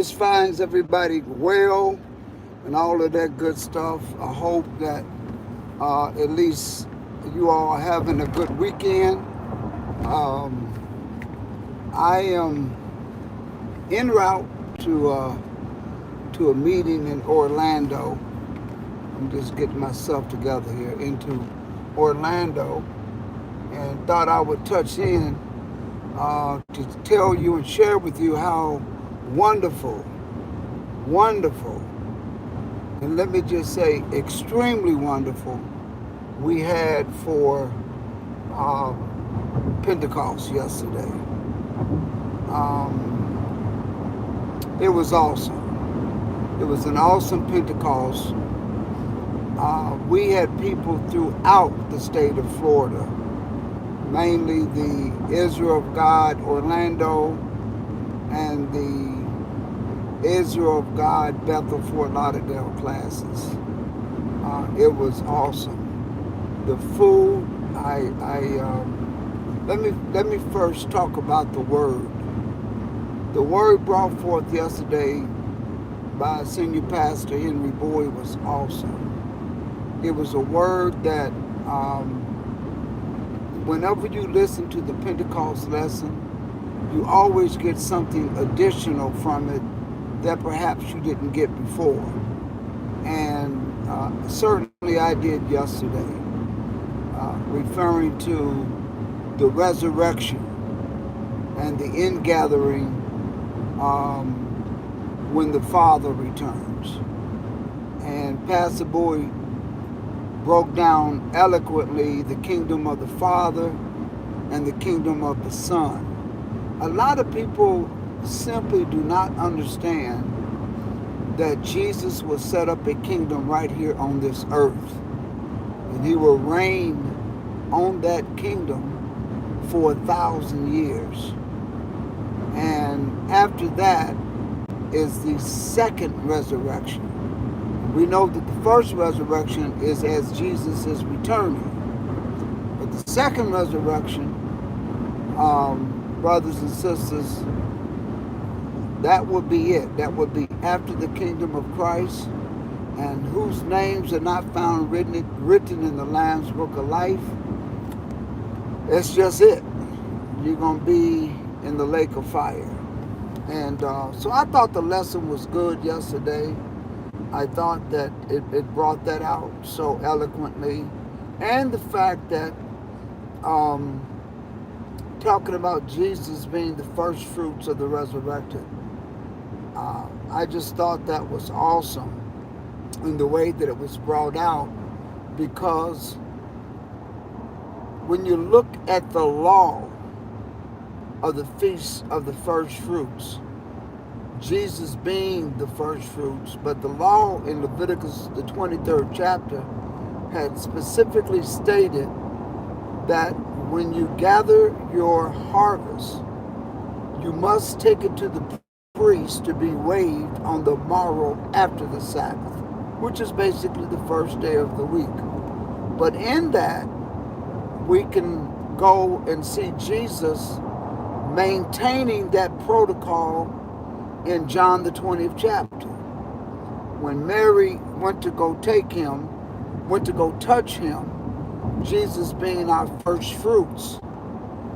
This finds everybody well and all of that good stuff. I hope that at least you all are having a good weekend. Um, I am en route to a meeting in Orlando. I'm just getting myself together here into Orlando, and thought I would touch in to tell you and share with you how wonderful, wonderful, and let me just say extremely wonderful we had for uh, Pentecost yesterday. It was awesome. It was an awesome Pentecost. We had people throughout the state of Florida, mainly the Israel of God Orlando and the Israel of God Bethel Fort Lauderdale classes. It was awesome. The food, let me first talk about the word. The word brought forth yesterday by Senior Pastor Henry Buie was awesome. It was a word that whenever you listen to the Pentecost lesson, you always get something additional from it that perhaps you didn't get before. And certainly I did yesterday, referring to the resurrection and the ingathering when the Father returns. And Pastor Boy broke down eloquently the kingdom of the Father and the kingdom of the Son. A lot of people simply do not understand that Jesus will set up a kingdom right here on this earth. And he will reign on that kingdom for 1,000 years. And after that is the second resurrection. We know that the first resurrection is as Jesus is returning. But the second resurrection, brothers and sisters, that would be it. That would be after the kingdom of Christ, and whose names are not found written in the Lamb's Book of Life. That's just it. You're going to be in the lake of fire. And so I thought the lesson was good yesterday. I thought that it brought that out so eloquently. And the fact that talking about Jesus being the first fruits of the resurrected, I just thought that was awesome in the way that it was brought out, because when you look at the law of the feast of the first fruits, Jesus being the first fruits, but the law in Leviticus, the 23rd chapter, had specifically stated that when you gather your harvest, you must take it to the priest to be weighed on the morrow after the Sabbath, which is basically the first day of the week. But in that, we can go and see Jesus maintaining that protocol in John the 20th chapter. When Mary went to go touch him, Jesus being our first fruits,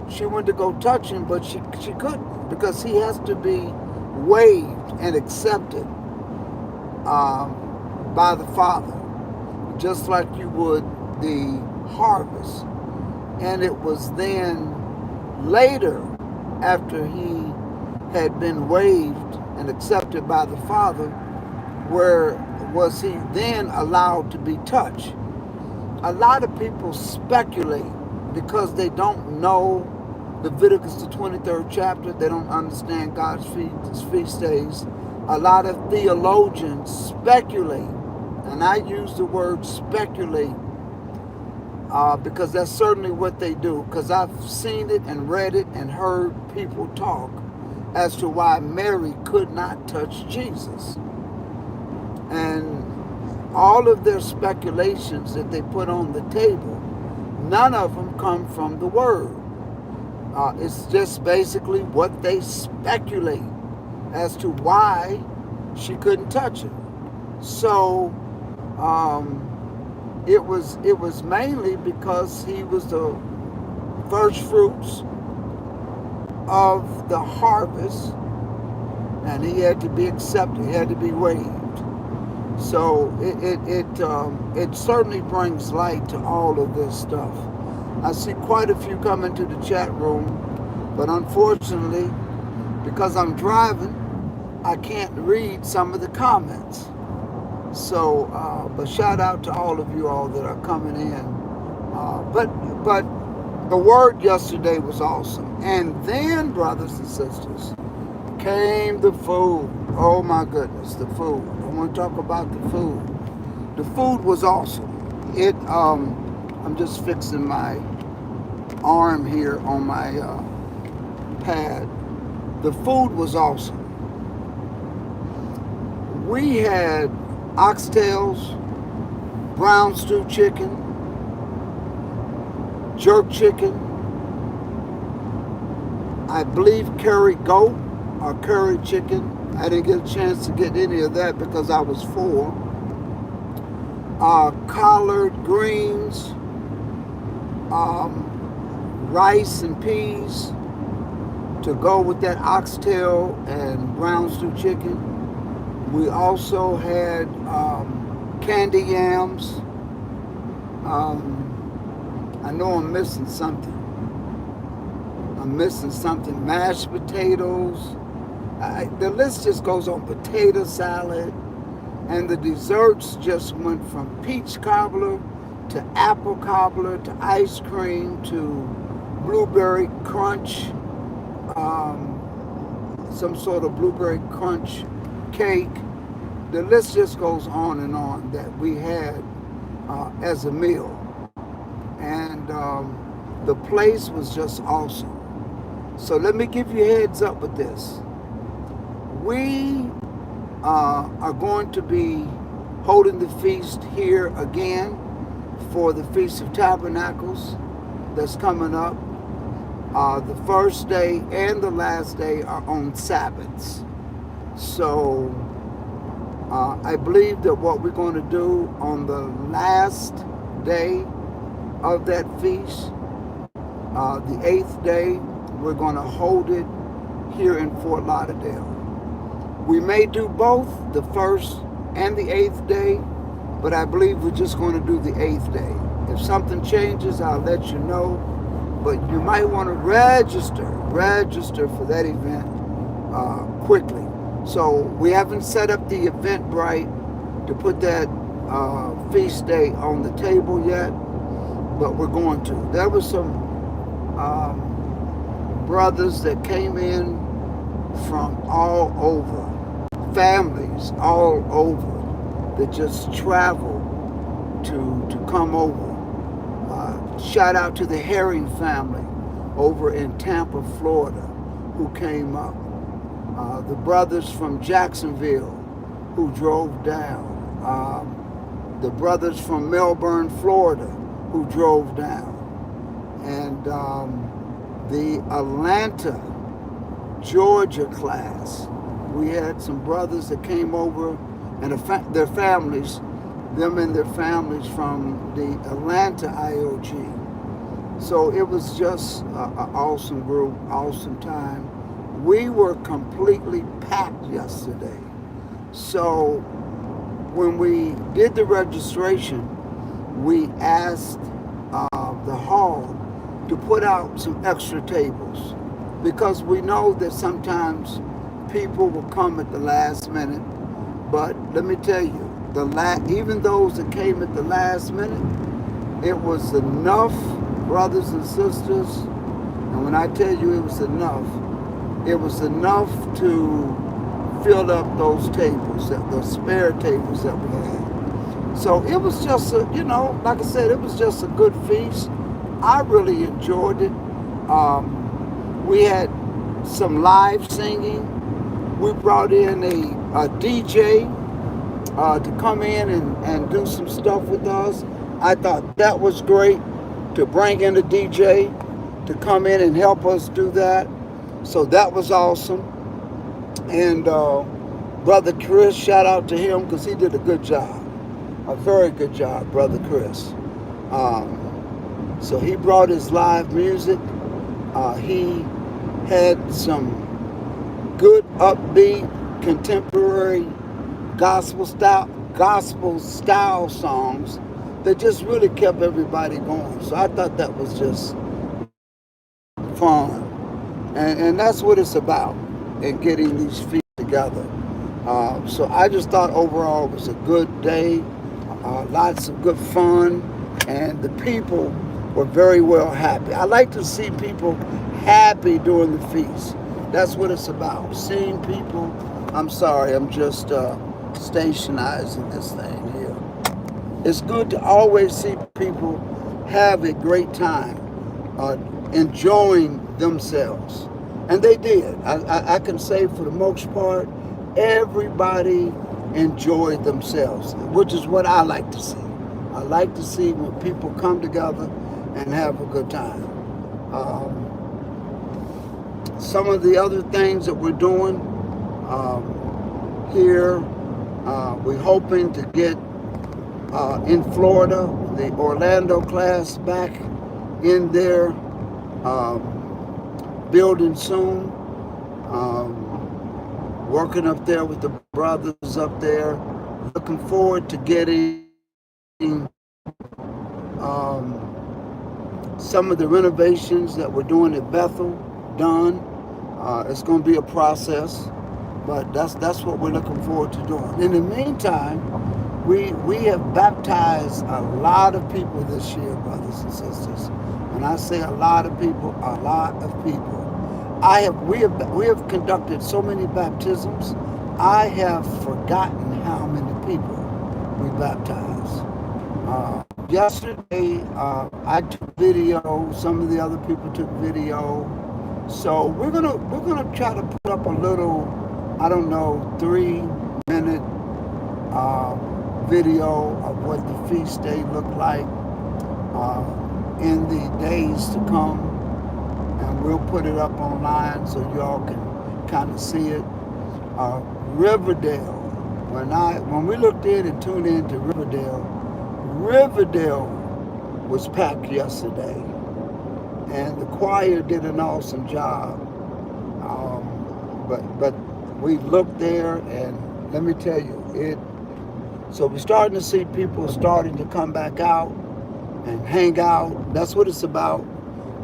she went to go touch him, but she couldn't, because he has to be waived and accepted by the Father, just like you would the harvest. And it was then later, after he had been waived and accepted by the Father, where was he then allowed to be touched. A lot of people speculate because they don't know Leviticus the 23rd chapter. They don't understand God's feast days. A lot of theologians speculate, and I use the word speculate because that's certainly what they do, because I've seen it and read it and heard people talk as to why Mary could not touch Jesus. And all of their speculations that they put on the table, none of them come from the Word. It's just basically what they speculate as to why she couldn't touch it. So it was mainly because he was the first fruits of the harvest, and he had to be accepted. He had to be waived. So it certainly brings light to all of this stuff. I see quite a few come into the chat room, but unfortunately, because I'm driving, I can't read some of the comments. So, but shout out to all of you all that are coming in. But the word yesterday was awesome. And then, brothers and sisters, came the food. Oh my goodness, the food. I want to talk about the food. The food was awesome. I'm just fixing my arm here on my pad. The food was awesome. We had oxtails, brown stew chicken, jerk chicken, I believe curry goat or curry chicken. I didn't get a chance to get any of that because I was full. Collard greens, rice and peas to go with that oxtail and brown stew chicken. We also had candy yams. I know I'm missing something. Mashed potatoes. The list just goes on. Potato salad. And the desserts just went from peach cobbler to apple cobbler to ice cream to blueberry crunch. Some sort of blueberry crunch cake. The list just goes on and on that we had as a meal. And the place was just awesome. So let me give you a heads up with this. We are going to be holding the feast here again for the Feast of Tabernacles that's coming up. The first day and the last day are on Sabbaths. So I believe that what we're going to do on the last day of that feast, the 8th day, we're going to hold it here in Fort Lauderdale. We may do both the 1st and the 8th day, but I believe we're just going to do the 8th day. If something changes, I'll let you know. But you might want to register for that event quickly. So we haven't set up the Eventbrite to put that feast day on the table yet, but we're going to. There were some brothers that came in from all over, families all over that just traveled to come over. Shout out to the Herring family over in Tampa, Florida, who came up. The brothers from Jacksonville who drove down. The brothers from Melbourne, Florida, who drove down. And the Atlanta, Georgia class. We had some brothers that came over and their families, them and their families from the Atlanta IOG. So it was just an awesome group, awesome time. We were completely packed yesterday. So when we did the registration, we asked the hall to put out some extra tables because we know that sometimes people will come at the last minute. But let me tell you, even those that came at the last minute, it was enough, brothers and sisters. And when I tell you it was enough to fill up those tables, the spare tables that we had. So it was just like I said, it was just a good feast. I really enjoyed it. We had some live singing. We brought in a DJ to come in and do some stuff with us. I thought that was great, to bring in a DJ to come in and help us do that. So that was awesome. And Brother Chris, shout out to him because he did a good job. A very good job, Brother Chris. So he brought his live music. He had some good, upbeat, contemporary gospel style songs that just really kept everybody going. So I thought that was just fun. And that's what it's about in getting these feet together. So I just thought overall it was a good day, lots of good fun, and the people were very well happy. I like to see people happy during the feast. That's what it's about. Seeing people. I'm sorry, I'm just stationizing this thing here. It's good to always see people have a great time, enjoying themselves. And they did. I can say for the most part, everybody enjoyed themselves, which is what I like to see. I like to see when people come together and have a good time. Some of the other things that we're doing here, we're hoping to get in Florida, the Orlando class back in their building soon. Working up there with the brothers up there. Looking forward to getting some of the renovations that we're doing at Bethel done. It's going to be a process, but that's what we're looking forward to doing. In the meantime, we have baptized a lot of people this year, brothers and sisters. When I say a lot of people, a lot of people. We have conducted so many baptisms. I have forgotten how many people we baptized. Yesterday, I took video. Some of the other people took video. So we're gonna try to put up a little, 3-minute video of what the feast day looked like in the days to come. And we'll put it up online so y'all can kind of see it. Riverdale. When we looked in and tuned in to Riverdale was packed yesterday, and the choir did an awesome job. But we looked there, and let me tell you, so we're starting to see people starting to come back out and hang out. That's what it's about.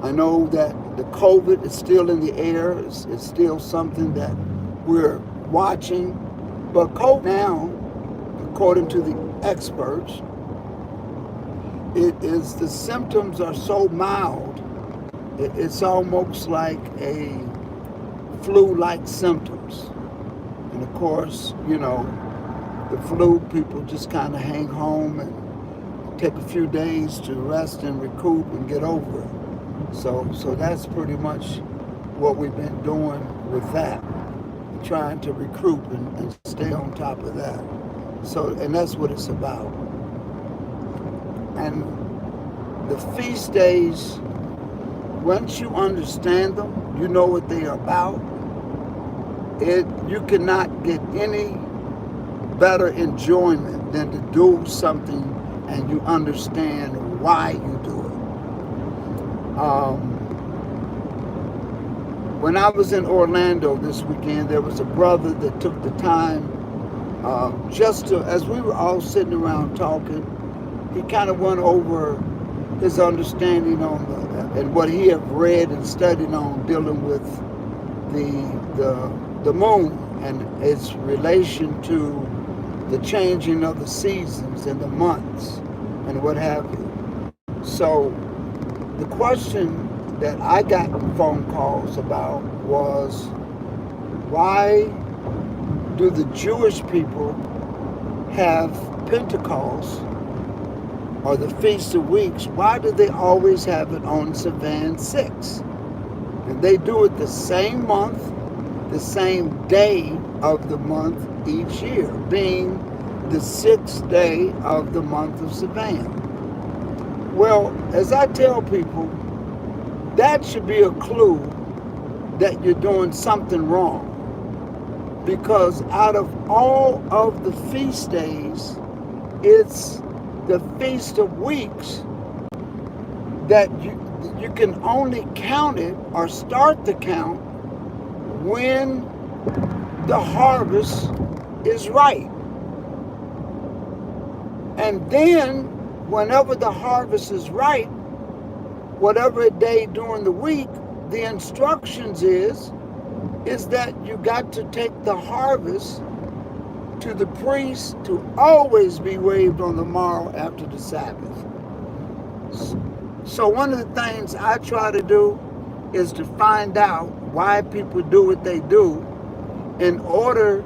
I know that the COVID is still in the air. It's still something that we're watching. But COVID now, according to the experts, the symptoms are so mild, it's almost like a flu-like symptoms. And of course, the flu, people just kind of hang home and take a few days to rest and recoup and get over it. So that's pretty much what we've been doing with that, trying to recruit and stay on top of that. And that's what it's about. And the feast days, once you understand them, you know what they are about. You cannot get any better enjoyment than to do something and you understand why you do it. When I was in Orlando this weekend, there was a brother that took the time as we were all sitting around talking, he kind of went over his understanding on and what he had read and studied on dealing with the moon and its relation to the changing of the seasons and the months and what have you. So the question that I got phone calls about was, why do the Jewish people have Pentecost or the Feast of Weeks? Why do they always have it on Sivan 6? And they do it the same month, the same day of the month each year, being the 6th day of the month of Sivan. Well, as I tell people, that should be a clue that you're doing something wrong. because out of all of the feast days, it's the Feast of Weeks that you can only count it or start the count when the harvest is right. And then whenever the harvest is right, whatever day during the week, the instructions is that you got to take the harvest to the priest to always be waved on the morrow after the Sabbath. So one of the things I try to do is to find out why people do what they do in order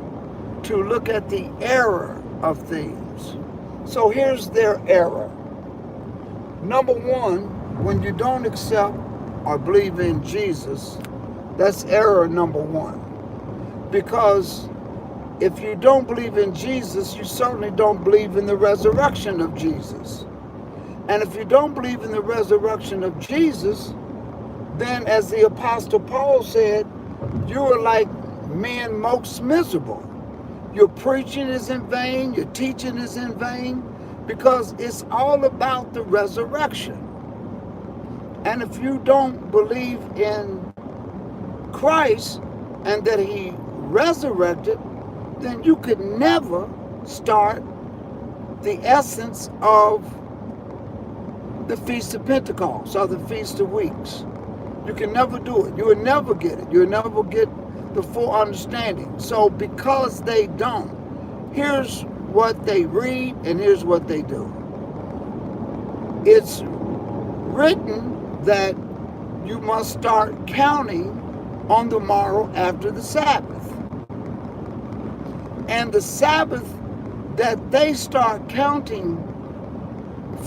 to look at the error of things. So here's their error. Number one, when you don't accept or believe in Jesus, that's error number one. Because if you don't believe in Jesus, you certainly don't believe in the resurrection of Jesus. And if you don't believe in the resurrection of Jesus, then as the Apostle Paul said, you are like men most miserable. Your preaching is in vain, your teaching is in vain, because it's all about the resurrection. And if you don't believe in Christ and that he resurrected, then you could never start the essence of the Feast of Pentecost or the Feast of Weeks. You can never do it. You will never get it. You'll never get the full understanding. So because they don't, here's what they read and here's what they do. It's written that you must start counting on the morrow after the Sabbath. And the Sabbath that they start counting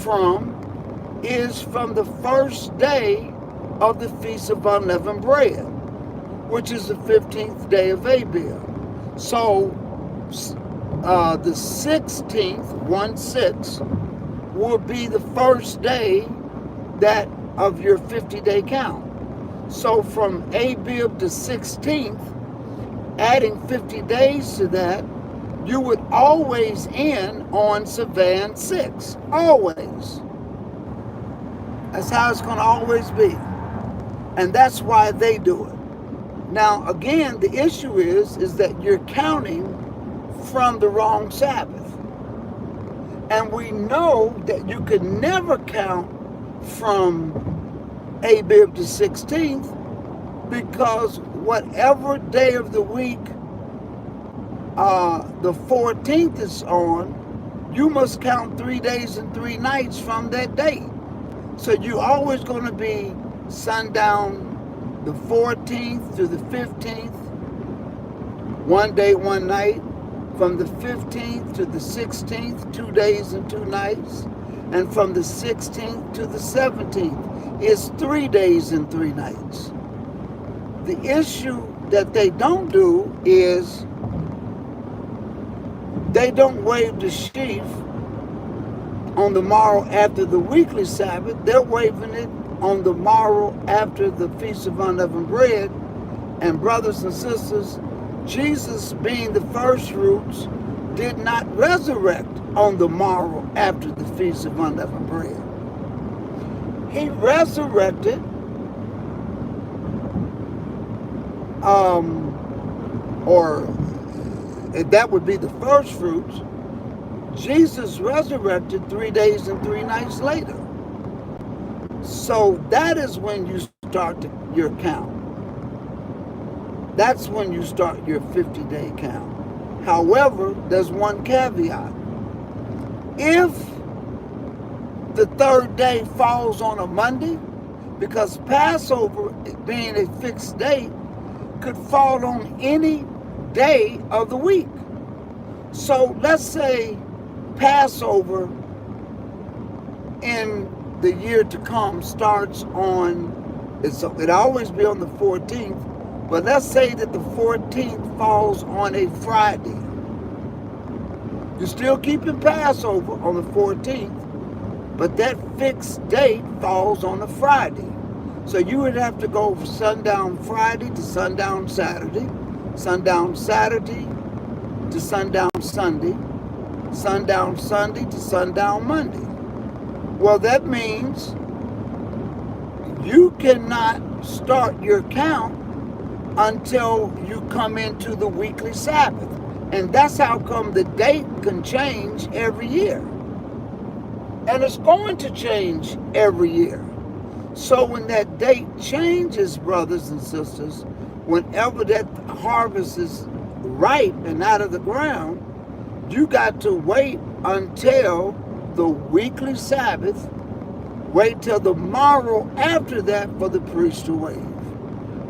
from is from the first day of the Feast of Unleavened Bread, which is the 15th day of Abib. So the 16th, 1/6, will be the first day that of your 50-day count. So from Abib to 16th, adding 50 days to that, you would always end on Sivan 6. Always. That's how it's going to always be. And that's why they do it. Now, again, the issue is that you're counting from the wrong Sabbath. And we know that you could never count from Abib to 16th, because whatever day of the week the 14th is on, you must count 3 days and 3 nights from that date. So you're always going to be sundown the 14th to the 15th, 1 day, 1 night. From the 15th to the 16th, 2 days and 2 nights. And from the 16th to the 17th is 3 days and 3 nights. The issue that they don't do is they don't wave the sheaf on the morrow after the weekly Sabbath. They're waving it on the morrow after the Feast of Unleavened Bread. And brothers and sisters, Jesus, being the first fruits, did not resurrect on the morrow after the Feast of Unleavened Bread. He resurrected or that would be the first fruits. Jesus resurrected 3 days and 3 nights later. So that is when you start your count. That's when you start your 50-day count. However, there's one caveat. If the third day falls on a Monday, because Passover, being a fixed date, could fall on any day of the week. So let's say Passover in the year to come starts on, it'll always be on the 14th, but let's say that the 14th falls on a Friday. You're still keeping Passover on the 14th, but that fixed date falls on a Friday. So you would have to go from sundown Friday to sundown Saturday, sundown Saturday to sundown Sunday, sundown Sunday to sundown Monday. Well, that means you cannot start your count until you come into the weekly Sabbath. And that's how come the date can change every year. And it's going to change every year. So when that date changes, brothers and sisters, whenever that harvest is ripe and out of the ground, you got to wait until the weekly Sabbath, wait till the morrow after that for the priest to wave.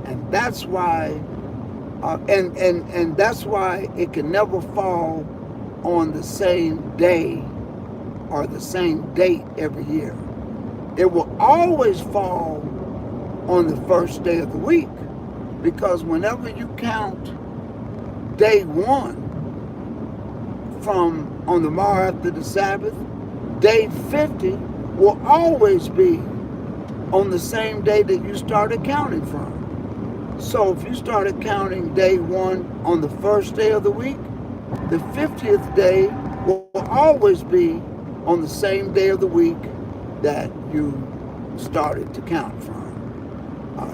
And that's why, and that's why it can never fall on the same day or the same date every year. It will always fall on the first day of the week, because whenever you count day one from on the morrow after the Sabbath, day 50 will always be on the same day that you started counting from. So if you started counting day one on the first day of the week, the 50th day will always be on the same day of the week that you started to count from.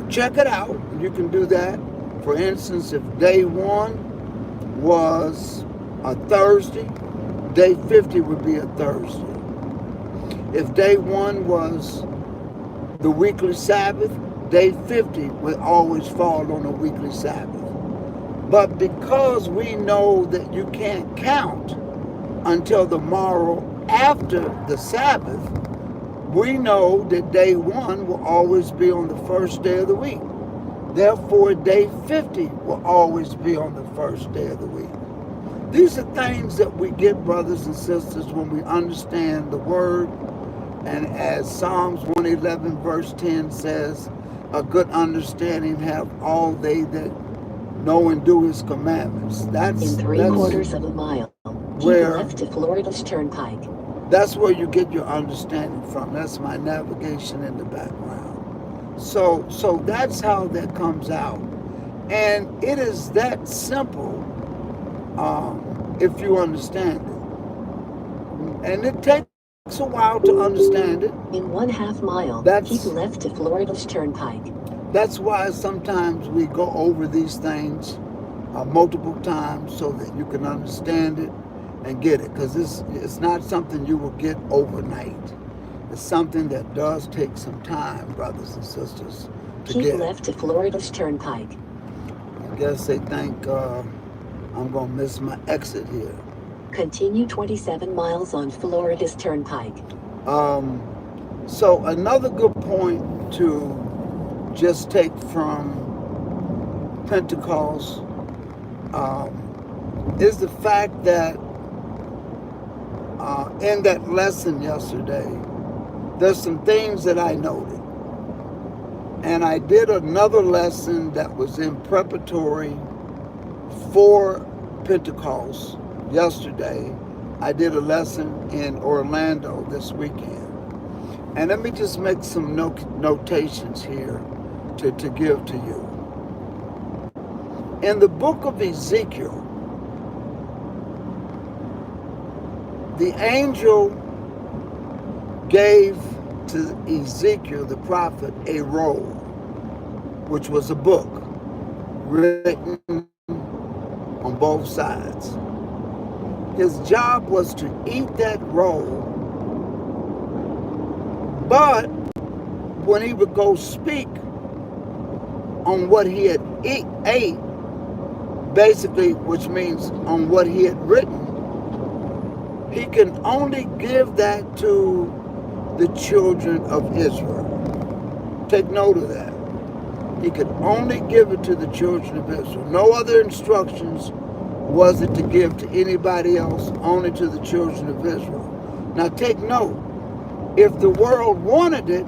Check it out. You can do that. For instance, if day one was a Thursday, day 50 would be a Thursday. If day one was the weekly Sabbath, day 50 would always fall on a weekly Sabbath. But because we know that you can't count until the morrow after the Sabbath, we know that day one will always be on the first day of the week. Therefore, day 50 will always be on the first day of the week. These are things that we get, brothers and sisters, when we understand the word. And as Psalms 111 verse 10 says, a good understanding have all they that know and do his commandments. That's in three-quarters of a mile. Keep left to Florida's Turnpike. That's where you get your understanding from. That's my navigation in the background. So that's how that comes out. And it is that simple if you understand it. And it takes a while to understand it. In 1/2 mile, keep left to Florida's Turnpike. That's why sometimes we go over these things multiple times so that you can understand it and get it. Because it's not something you will get overnight. It's something that does take some time, brothers and sisters, to get. Keep left to Florida's Turnpike. I guess they think I'm going to miss my exit here. Continue 27 miles on Florida's Turnpike. So another good point to just take from Pentecost is the fact that in that lesson yesterday, there's some things that I noted. And I did another lesson that was in preparatory for Pentecost yesterday. I did a lesson in Orlando this weekend. And let me just make some notations here to give to you. In the book of Ezekiel, the angel gave to Ezekiel, the prophet, a roll, which was a book written on both sides. His job was to eat that roll, but when he would go speak on what he had ate, basically, which means on what he had written, he can only give that to the children of Israel. Take note of that. He could only give it to the children of Israel. No other instructions was it to give to anybody else, only to the children of Israel. Now take note, if the world wanted it,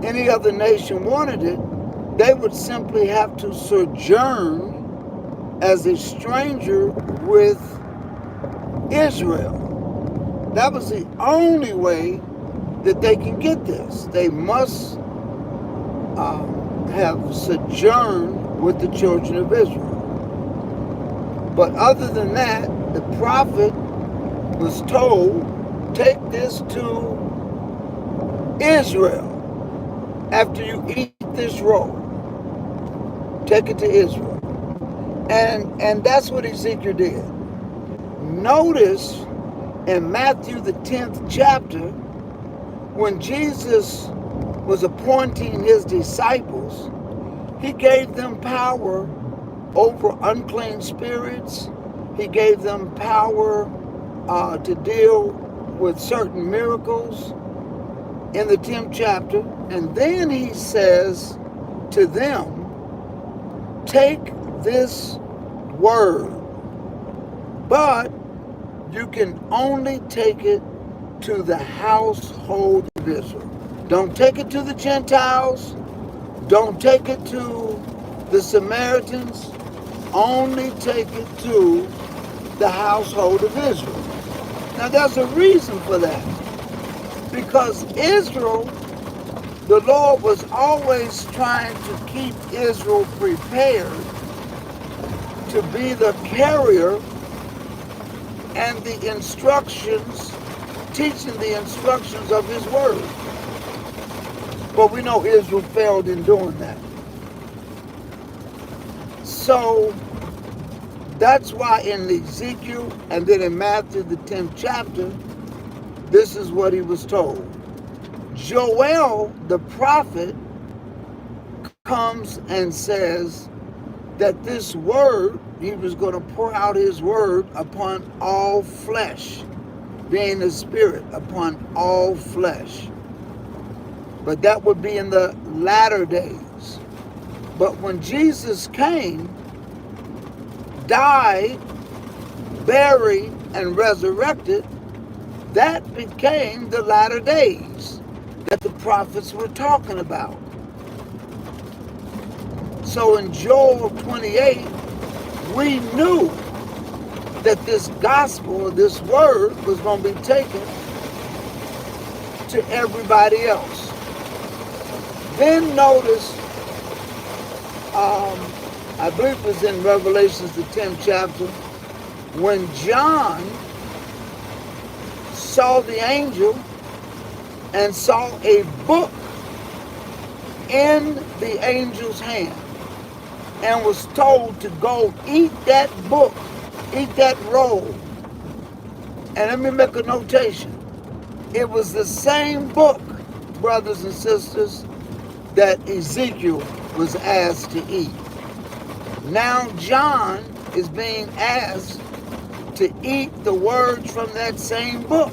any other nation wanted it, they would simply have to sojourn as a stranger with Israel. That was the only way that they can get this. They must have sojourned with the children of Israel. But other than that, the prophet was told, take this to Israel. After you eat this roll, take it to Israel. And that's what Ezekiel did. Notice in Matthew the 10th chapter, when Jesus was appointing his disciples, he gave them power over unclean spirits. He gave them power to deal with certain miracles in the 10th chapter. And then he says to them, take this word, but you can only take it to the household of Israel. Don't take it to the Gentiles. Don't take it to the Samaritans. Only take it to the household of Israel. Now there's a reason for that. Because Israel, the Lord was always trying to keep Israel prepared to be the carrier and the instructions, teaching the instructions of his word. But we know Israel failed in doing that. So that's why in Ezekiel and then in Matthew the 10th chapter, this is what he was told. Joel the prophet comes and says that this word, he was going to pour out his word upon all flesh, being the Spirit upon all flesh. But that would be in the latter days. But when Jesus came, died, buried, and resurrected, that became the latter days that the prophets were talking about. So in Joel 28, we knew that this gospel, this word, was going to be taken to everybody else. Then notice, I believe it was in Revelations, the 10th chapter, when John saw the angel and saw a book in the angel's hand and was told to go eat that book, eat that roll. And let me make a notation. It was the same book, brothers and sisters, that Ezekiel was asked to eat. Now John is being asked to eat the words from that same book.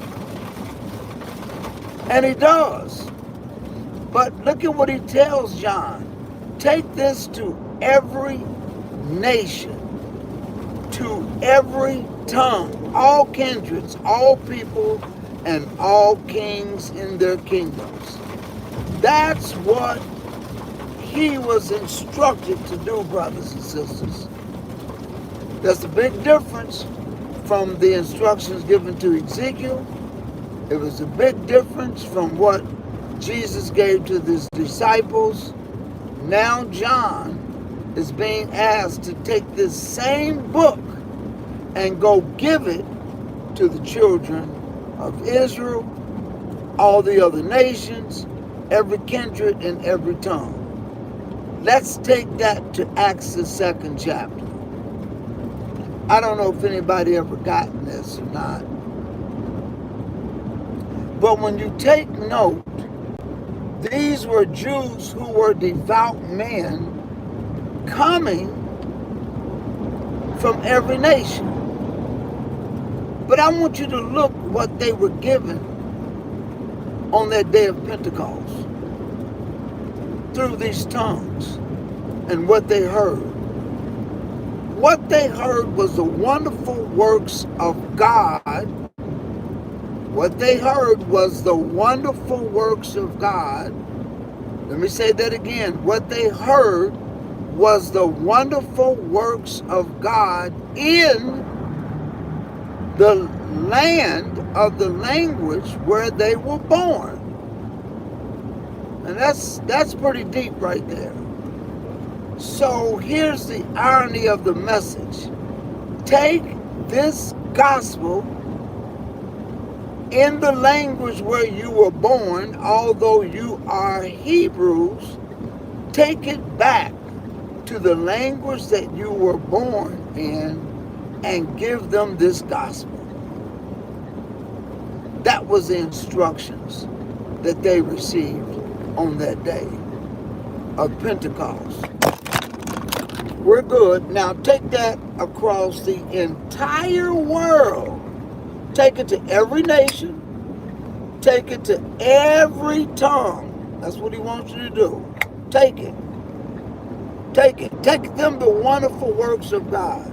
And he does. But look at what he tells John. Take this to every nation, to every tongue, all kindreds, all people, and all kings in their kingdoms. That's what he was instructed to do, brothers and sisters. That's a big difference from the instructions given to Ezekiel. It was a big difference from what Jesus gave to his disciples. Now John is being asked to take this same book and go give it to the children of Israel, all the other nations, every kindred and every tongue. Let's take that to Acts the 2nd chapter. I don't know if anybody ever gotten this or not. But when you take note, these were Jews who were devout men coming from every nation. But I want you to look what they were given on that day of Pentecost through these tongues and what they heard. What they heard was the wonderful works of God. What they heard was the wonderful works of God. Let me say that again. What they heard was the wonderful works of God in the land of the language where they were born. And that's pretty deep right there. So here's the irony of the message. Take this gospel in the language where you were born, although you are Hebrews, take it back to the language that you were born in and give them this gospel. That was the instructions that they received on that day of Pentecost. We're good. Now take that across the entire world. Take it to every nation. Take it to every tongue. That's what he wants you to do. Take it. Take it. Take them the wonderful works of God.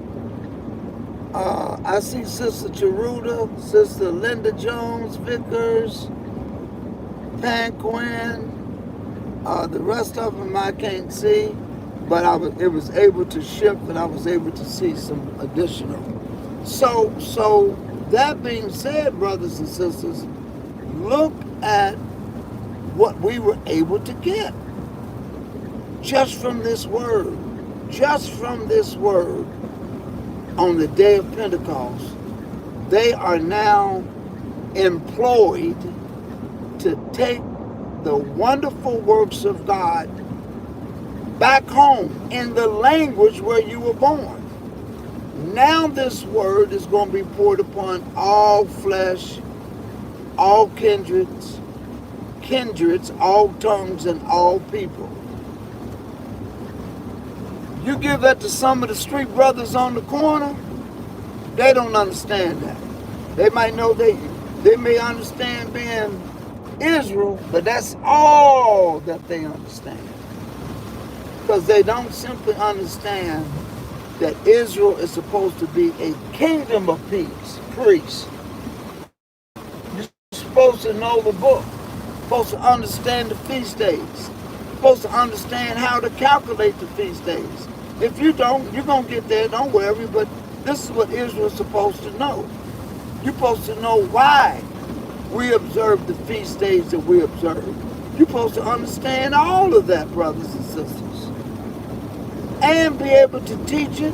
I see Sister Cheruda, Sister Linda Jones, Vickers, Pan Quinn. The rest of them I can't see, but it was able to shift, and I was able to see some additional. So that being said, brothers and sisters, look at what we were able to get just from this word. Just from this word on the day of Pentecost. They are now employed to take the wonderful works of God back home in the language where you were born. Now this word is going to be poured upon all flesh, all kindreds, all tongues, and all people. You give that to some of the street brothers on the corner, they don't understand that. They might know they may understand being Israel, but that's all that they understand. Because they don't simply understand that Israel is supposed to be a kingdom of peace, priests. You're supposed to know the book. You're supposed to understand the feast days. You're supposed to understand how to calculate the feast days. If you don't, you're going to get there, don't worry, but this is what Israel is supposed to know. You're supposed to know why we observe the feast days that we observe. You're supposed to understand all of that, brothers and sisters, and be able to teach it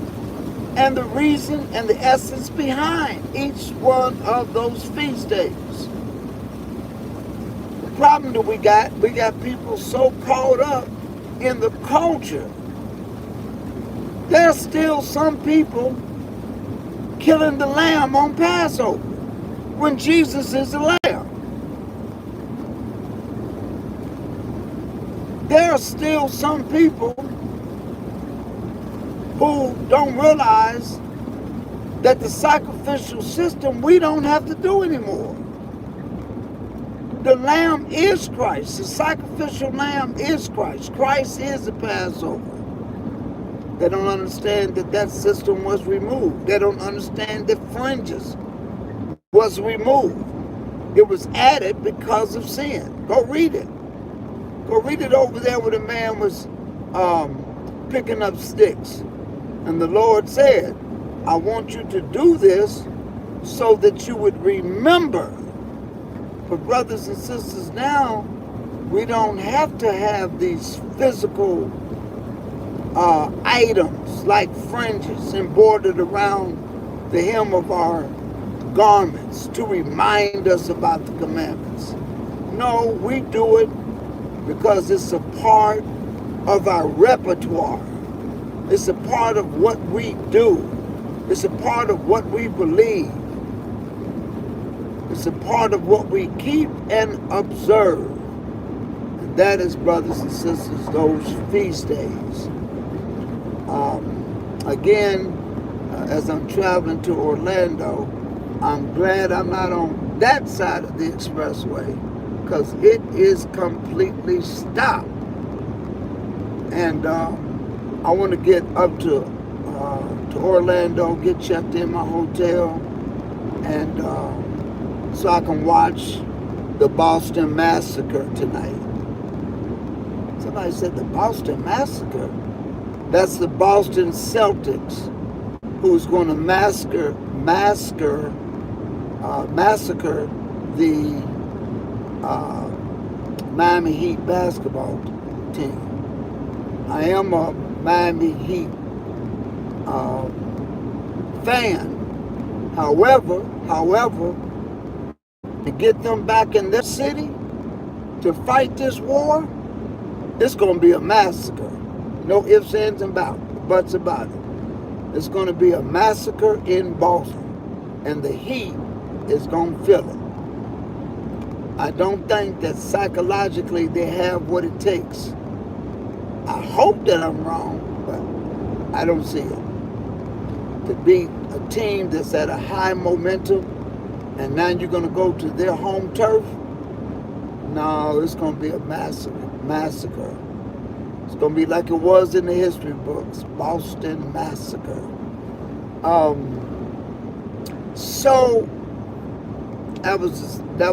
and the reason and the essence behind each one of those feast days. The problem that we got people so caught up in the culture. There's still some people killing the lamb on Passover when Jesus is the lamb. There are still some people who don't realize that the sacrificial system we don't have to do anymore. The lamb is Christ. The sacrificial lamb is Christ. Christ is the Passover. They don't understand that system was removed. They don't understand that fringes was removed. It was added because of sin. Go read it. Go read it over there where the man was picking up sticks. And the Lord said, I want you to do this so that you would remember. For brothers and sisters, now we don't have to have these physical items like fringes embroidered around the hem of our garments to remind us about the commandments. No, we do it because it's a part of our repertoire. It's a part of what we do. It's a part of what we believe. It's a part of what we keep and observe. And that is, brothers and sisters, those feast days. Again, as I'm traveling to Orlando, I'm glad I'm not on that side of the expressway because it is completely stopped. And I want to get up to Orlando, get checked in my hotel, and so I can watch the Boston Massacre tonight. Somebody said the Boston Massacre? That's the Boston Celtics, who's going to massacre the Miami Heat basketball team. I am a Miami Heat fan. However, to get them back in their city to fight this war, it's going to be a massacre. No ifs, ands, and buts about it. It's going to be a massacre in Boston, and the Heat is going to feel it. I don't think that psychologically they have what it takes. I hope that I'm wrong, but I don't see it. To beat a team that's at a high momentum, and now you're going to go to their home turf? No, it's going to be a massacre. It's going to be like it was in the history books, Boston Massacre. So that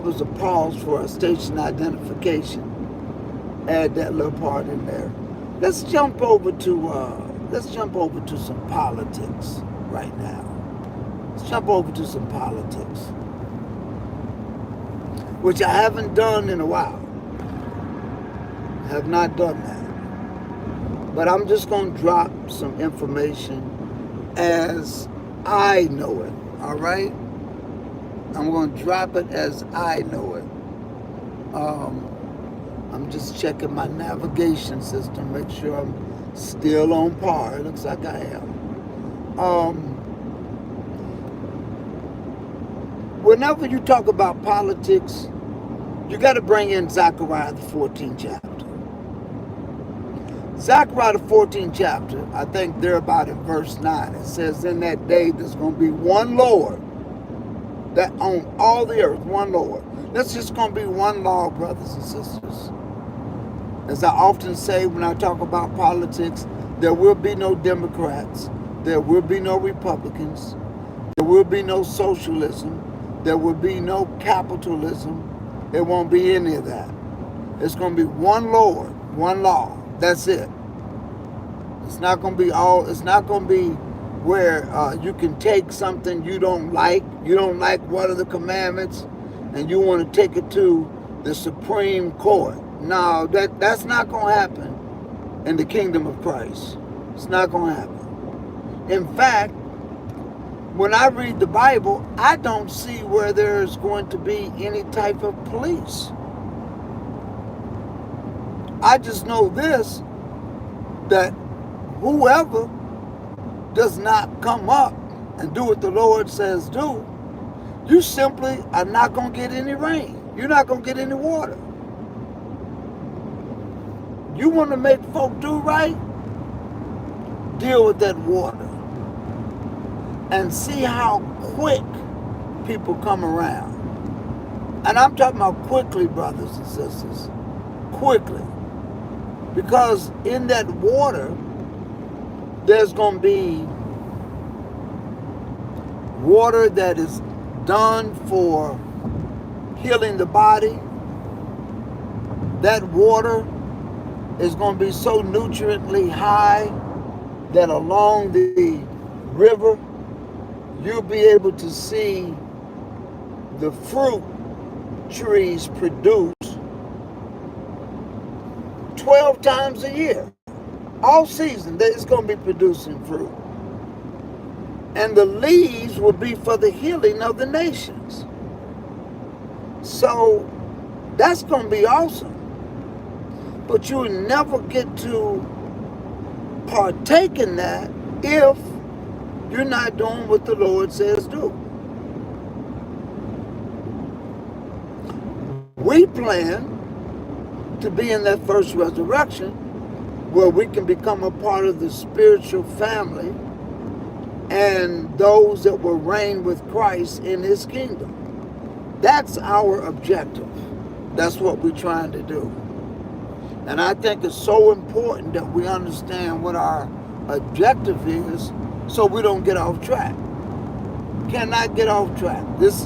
was a pause for a station identification. Add that little part in there. Let's jump over to some politics right now. Let's jump over to some politics, which I haven't done in a while. I have not done that. But I'm just going to drop some information as I know it, all right? I'm going to drop it as I know it. I'm just checking my navigation system, make sure I'm still on par. It looks like I am. Whenever you talk about politics, you got to bring in Zechariah the 14th chapter. Zechariah the 14th chapter, I think they're about in verse 9. It says, in that day there's going to be one Lord, that on all the earth, one Lord. That's just going to be one law, brothers and sisters. As I often say when I talk about politics, there will be no Democrats, there will be no Republicans, there will be no socialism, there will be no capitalism. It won't be any of that. It's going to be one Lord, one law. That's it. It's not going to be where you can take something you don't like one of the commandments, and you want to take it to the Supreme Court. No, that's not going to happen in the kingdom of Christ. It's not going to happen. In fact, when I read the Bible, I don't see where there's going to be any type of police. I just know this, that whoever does not come up and do what the Lord says do, you simply are not going to get any rain. You're not going to get any water. You want to make folk do right? Deal with that water. And see how quick people come around. And I'm talking about quickly, brothers and sisters. Quickly. Because in that water, there's going to be water that is done for healing the body. That water is going to be so nutriently high that along the river, you'll be able to see the fruit trees produce 12 times a year. All season, it's going to be producing fruit. And the leaves will be for the healing of the nations. So that's going to be awesome. But you will never get to partake in that if you're not doing what the Lord says do. We plan to be in that first resurrection where we can become a part of the spiritual family and those that will reign with Christ in his kingdom. That's our objective. That's what we're trying to do. And I think it's so important that we understand what our objective is so we don't get off track. Cannot get off track. This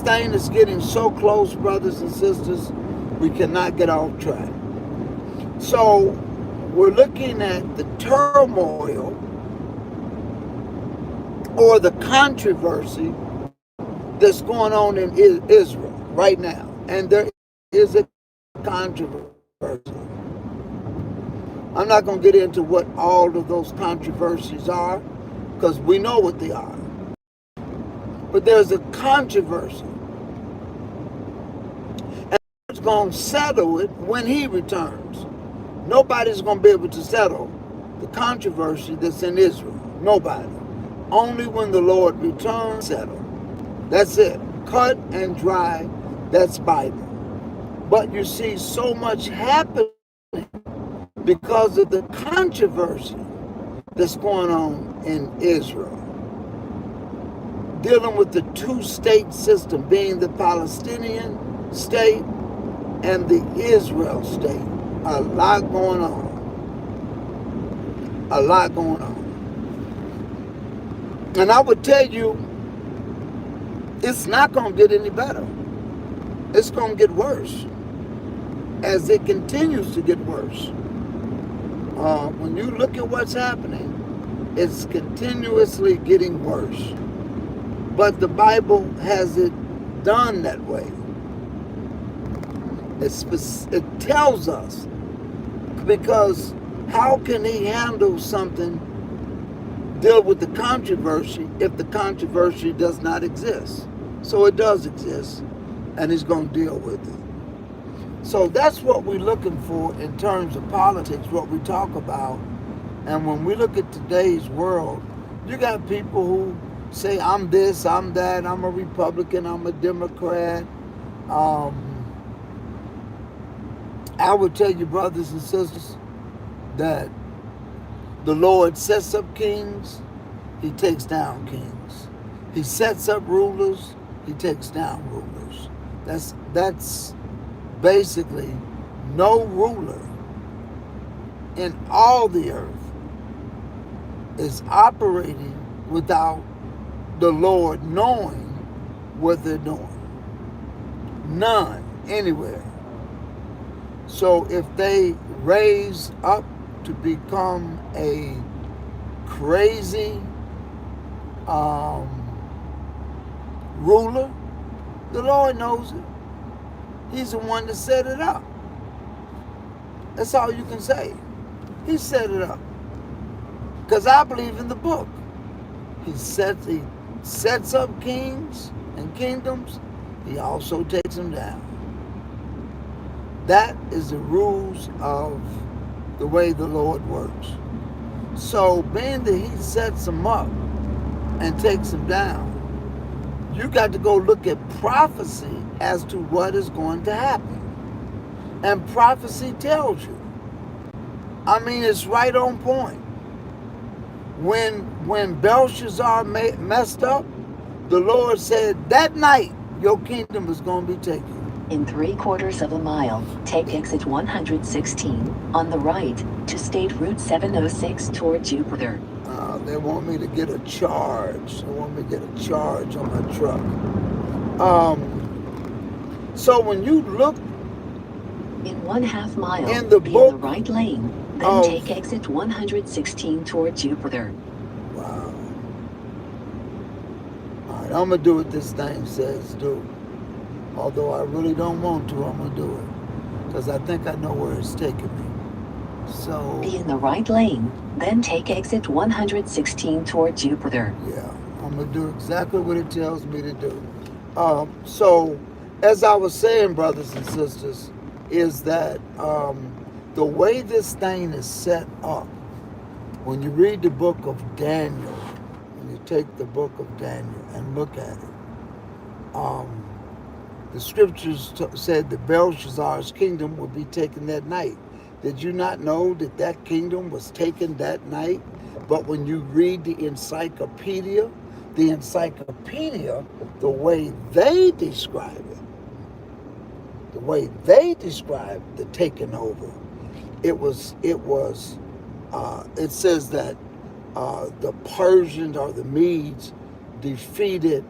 thing is getting so close, brothers and sisters, we cannot get off track. So we're looking at the turmoil or the controversy that's going on in Israel right now. And there is a controversy. I'm not going to get into what all of those controversies are, because we know what they are. But there's a controversy. And God's going to settle it when he returns. Nobody's going to be able to settle the controversy that's in Israel. Nobody. Only when the Lord returns, settle. That's it. Cut and dry. That's Bible. But you see so much happening because of the controversy that's going on in Israel. Dealing with the two-state system, being the Palestinian state and the Israel state. A lot going on. A lot going on. And I would tell you, it's not going to get any better. It's going to get worse as it continues to get worse. When you look at what's happening, it's continuously getting worse. But the Bible has it done that way. It tells us, because how can he handle something, deal with the controversy, if the controversy does not exist? So it does exist, and he's going to deal with it. So that's what we're looking for in terms of politics, what we talk about. And when we look at today's world, you got people who say, I'm this, I'm that, I'm a Republican, I'm a Democrat. I would tell you, brothers and sisters, that the Lord sets up kings, he takes down kings. He sets up rulers, he takes down rulers. That's basically no ruler in all the earth is operating without the Lord knowing what they're doing. None, anywhere. So if they raise up to become a crazy ruler, the Lord knows it. He's the one that set it up. That's all you can say. He set it up. Because I believe in the book. He sets up kings and kingdoms. He also takes them down. That is the rules of the way the Lord works. So being that he sets them up and takes them down, you got to go look at prophecy as to what is going to happen. And prophecy tells you. I mean, it's right on point. When Belshazzar messed up, the Lord said, that night your kingdom is going to be taken. In 3/4 of a mile, take exit 116 on the right to State Route 706 toward Jupiter. They want me to get a charge. They want me to get a charge on my truck. So when you look in 1/2 mile, in the be book in the right lane, then take exit 116 toward Jupiter. Wow. All right, I'm going to do what this thing says do. Although I really don't want to, I'm going to do it. Because I think I know where it's taking me. So be in the right lane, then take exit 116 toward Jupiter. Yeah, I'm going to do exactly what it tells me to do. So, as I was saying, brothers and sisters, is that the way this thing is set up, when you read the book of Daniel, when you take the book of Daniel and look at it, the scriptures said that Belshazzar's kingdom would be taken that night. Did you not know that that kingdom was taken that night? But when you read the encyclopedia, the way they describe it, the taking over, it says that the Persians or the Medes defeated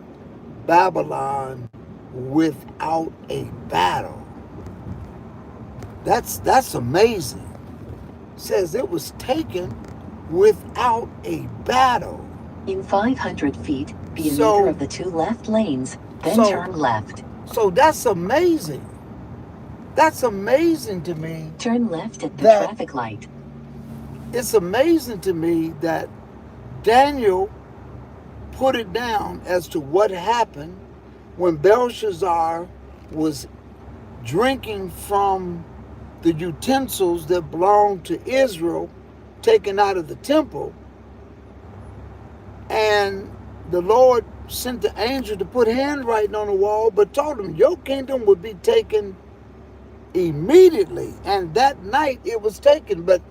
Babylon without a battle. That's amazing. It says it was taken without a battle. In 500 feet, be in either of the two left lanes, then turn left. So that's amazing. That's amazing to me. Turn left at the traffic light. it's amazing to me that Daniel put it down as to what happened when Belshazzar was drinking from the utensils that belonged to Israel, taken out of the temple, and the Lord sent the angel to put handwriting on the wall, but told him, your kingdom would be taken immediately. And that night it was taken. But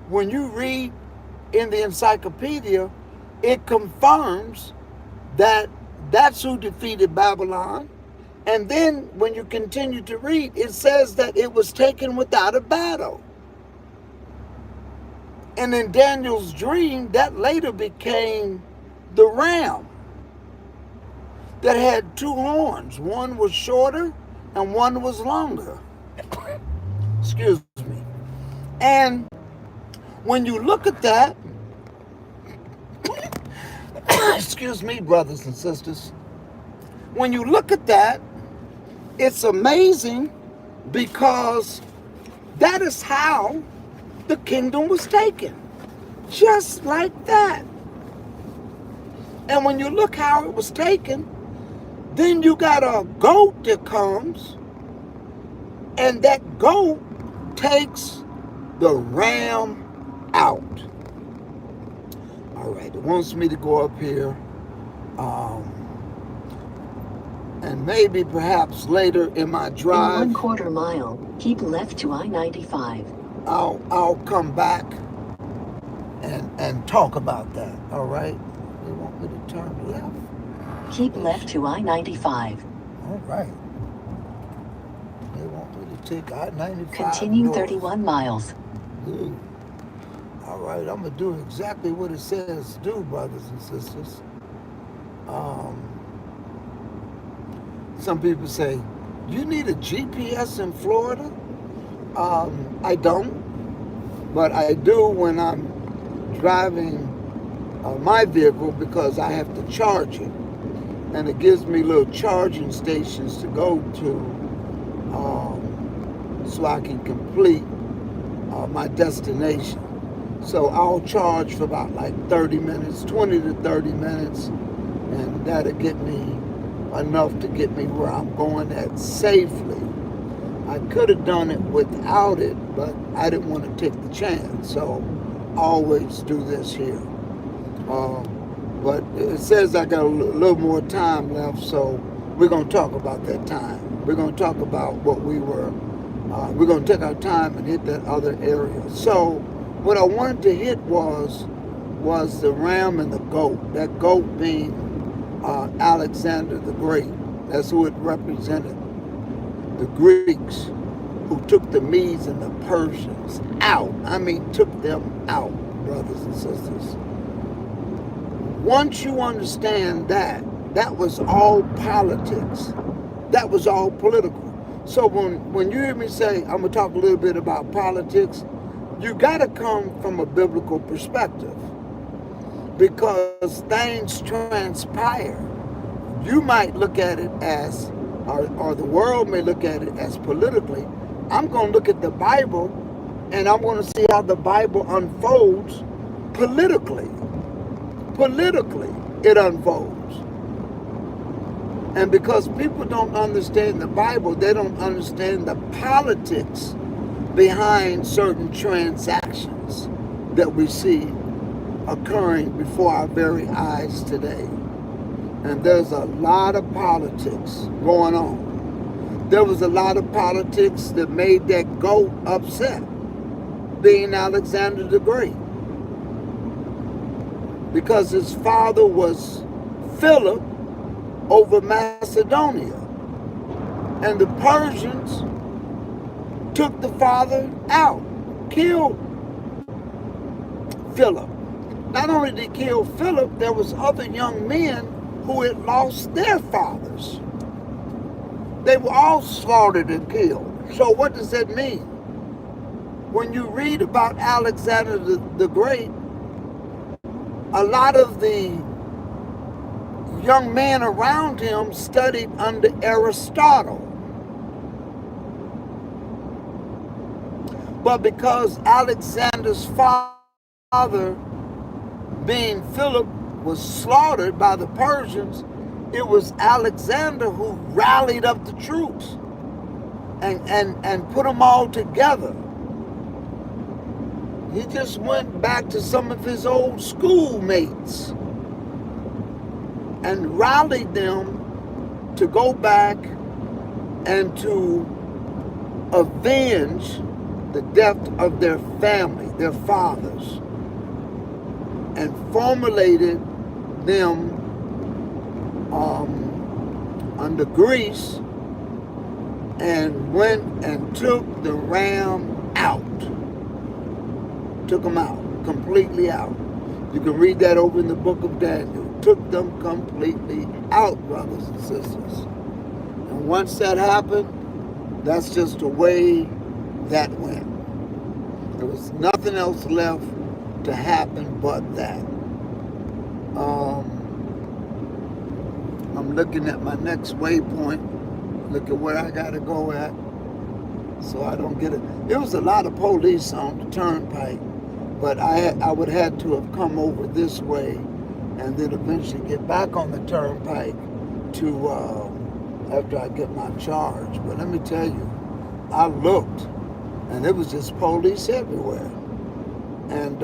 when you read in the encyclopedia, it confirms that that's who defeated Babylon. And then when you continue to read, it says that it was taken without a battle. And in Daniel's dream, that later became the ram that had two horns. One was shorter and one was longer. Excuse me. And when you look at that, excuse me, brothers and sisters, when you look at that, it's amazing because that is how the kingdom was taken. Just like that. And when you look how it was taken, then you got a goat that comes, and that goat takes the ram out. All right, it wants me to go up here. And maybe perhaps later in my drive. In 1/4 mile, keep left to I-95. I'll come back and talk about that. All right. They want me to turn left. Keep left to I-95. All right. They want me to take I-95. Continue north. 31 miles. Ooh. All right. I'm gonna do exactly what it says do, brothers and sisters. Some people say, you need a GPS in Florida? I don't, but I do when I'm driving my vehicle because I have to charge it. And it gives me little charging stations to go to so I can complete my destination. So I'll charge for about like 30 minutes, 20 to 30 minutes, and that'll get me enough to get me where I'm going at safely. I could have done it without it, but I didn't want to take the chance. So I always do this here. But it says I got a little more time left, so we're going to talk about that time. We're going to talk about what we're going to take our time and hit that other area. So what I wanted to hit was the ram and the goat. That goat being Alexander the Great. That's who it represented. The Greeks who took the Medes and the Persians out. I mean, took them out, brothers and sisters. Once you understand that, that was all politics. That was all political. So when you hear me say, I'm going to talk a little bit about politics, you got to come from a biblical perspective. Because things transpire. You might look at it as, or the world may look at it as politically. I'm going to look at the Bible, and I'm going to see how the Bible unfolds politically. Politically, it unfolds. And because people don't understand the Bible, they don't understand the politics behind certain transactions that we see occurring before our very eyes today. And there's a lot of politics going on. There was a lot of politics that made that goat upset, being Alexander the Great. Because his father was Philip over Macedonia. And the Persians took the father out, killed Philip. Not only did he kill Philip, there was other young men who had lost their fathers. They were all slaughtered and killed. So what does that mean? When you read about Alexander the Great, a lot of the young men around him studied under Aristotle. But because Alexander's father father, being Philip, was slaughtered by the Persians, it was Alexander who rallied up the troops and put them all together. He just went back to some of his old schoolmates and rallied them to go back and to avenge the death of their family, their fathers, and formulated them under Greece, and went and took the ram out. Took them out, completely out. You can read that over in the book of Daniel. Took them completely out, brothers and sisters. And once that happened, that's just the way that went. There was nothing else left to happen but that. I'm looking at my next waypoint. Look at where I gotta go at, so I don't get it. There was a lot of police on the turnpike, but I would have to have come over this way, and then eventually get back on the turnpike to after I get my charge. But let me tell you, I looked, and it was just police everywhere. And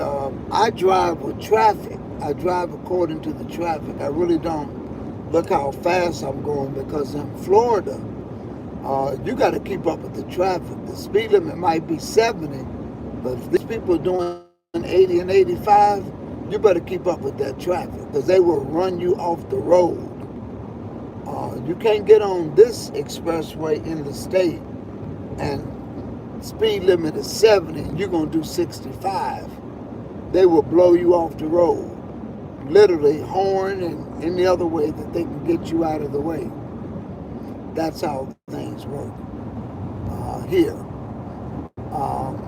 I drive with traffic. I drive according to the traffic. I really don't look how fast I'm going, because in Florida, you got to keep up with the traffic. The speed limit might be 70, but if these people are doing 80 and 85, you better keep up with that traffic, because they will run you off the road. You can't get on this expressway in the state and speed limit is 70 and you're going to do 65. They will blow you off the road. Literally horn and any other way that they can get you out of the way. That's how things work here.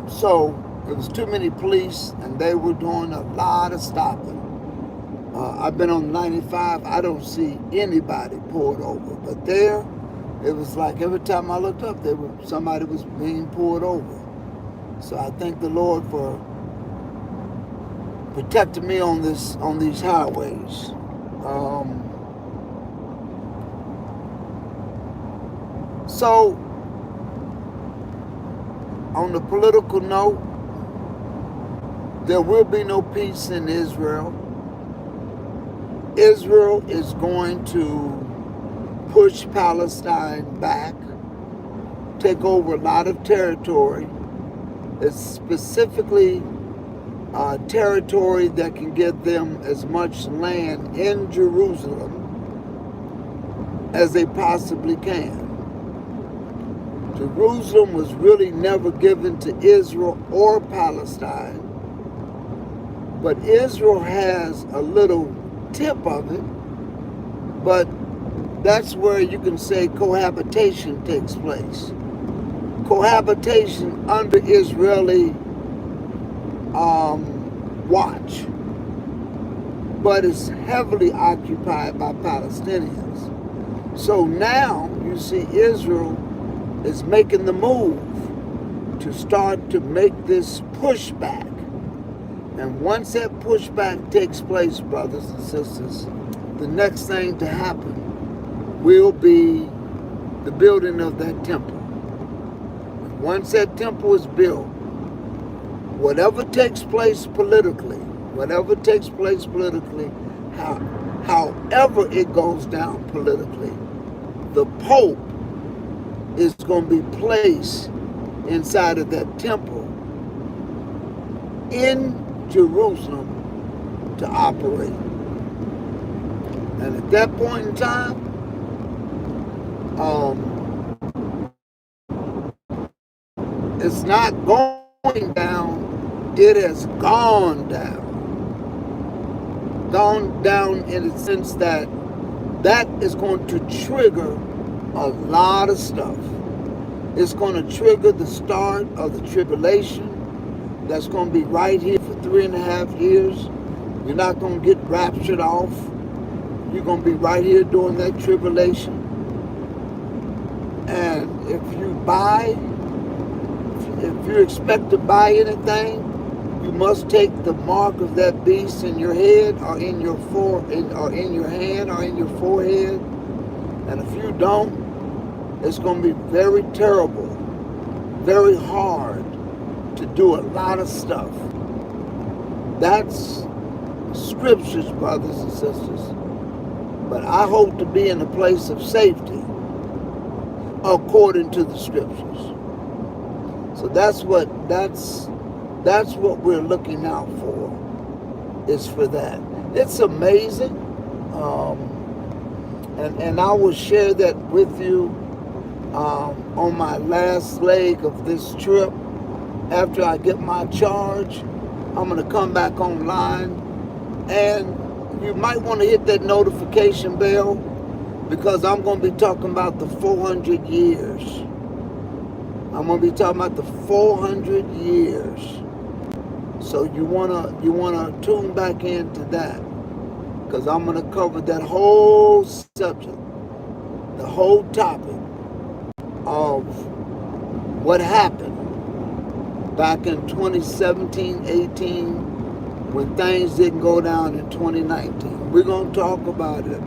So there was too many police, and they were doing a lot of stopping. I've been on 95. I don't see anybody pulled over, but there, it was like every time I looked up, somebody was being pulled over. So I thank the Lord for protecting me on these highways. So, on the political note, there will be no peace in Israel. Israel is going to push Palestine back, take over a lot of territory. It's specifically territory that can give them as much land in Jerusalem as they possibly can. Jerusalem was really never given to Israel or Palestine, but Israel has a little tip of it, but that's where you can say cohabitation takes place. Cohabitation under Israeli watch, but it's heavily occupied by Palestinians. So now you see Israel is making the move to start to make this pushback. And once that pushback takes place, brothers and sisters, the next thing to happen will be the building of that temple. Once that temple is built, whatever takes place politically, however it goes down politically, the Pope is going to be placed inside of that temple in Jerusalem to operate. And at that point in time, it's not going down, it has gone down. Gone down in the sense that that is going to trigger a lot of stuff. It's going to trigger the start of the tribulation that's going to be right here for 3.5 years. You're not going to get raptured off. You're going to be right here during that tribulation. And if you expect to buy anything, you must take the mark of that beast in your head or in your or in your hand or in your forehead. And if you don't, it's going to be very terrible, very hard to do a lot of stuff. That's scriptures, brothers and sisters. But I hope to be in a place of safety according to the scriptures. So that's what we're looking out for, is for that. It's amazing. And I will share that with you on my last leg of this trip. After I get my charge, I'm going to come back online, and you might want to hit that notification bell, because I'm going to be talking about the 400 years. I'm going to be talking about the 400 years. So you wanna tune back into that, because I'm going to cover that whole subject, the whole topic of what happened back in 2017-18 when things didn't go down in 2019. We're going to talk about it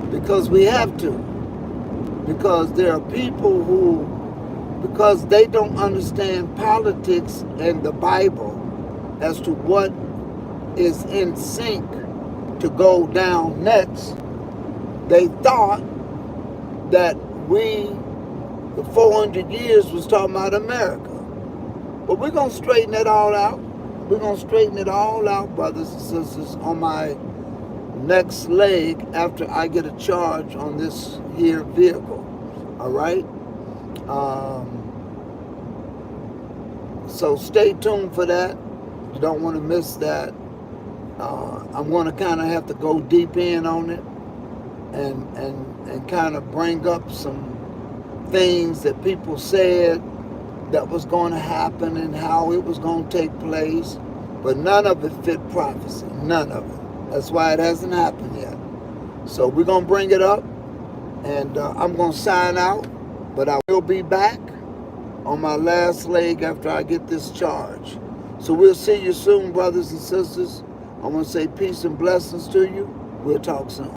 because we have to. Because there are people who, because they don't understand politics and the Bible as to what is in sync to go down next, they thought that the 400 years was talking about America. But we're going to straighten it all out. We're going to straighten it all out, brothers and sisters, on my next leg after I get a charge on this here vehicle. All right? So stay tuned for that. You don't want to miss that. I'm going to kind of have to go deep in on it and kind of bring up some things that people said that was going to happen and how it was going to take place, but none of it fit prophecy. None of it. That's why it hasn't happened yet. So we're going to bring it up, and I'm going to sign out, but I will be back on my last leg after I get this charge. So we'll see you soon, brothers and sisters. I want to say peace and blessings to you. We'll talk soon.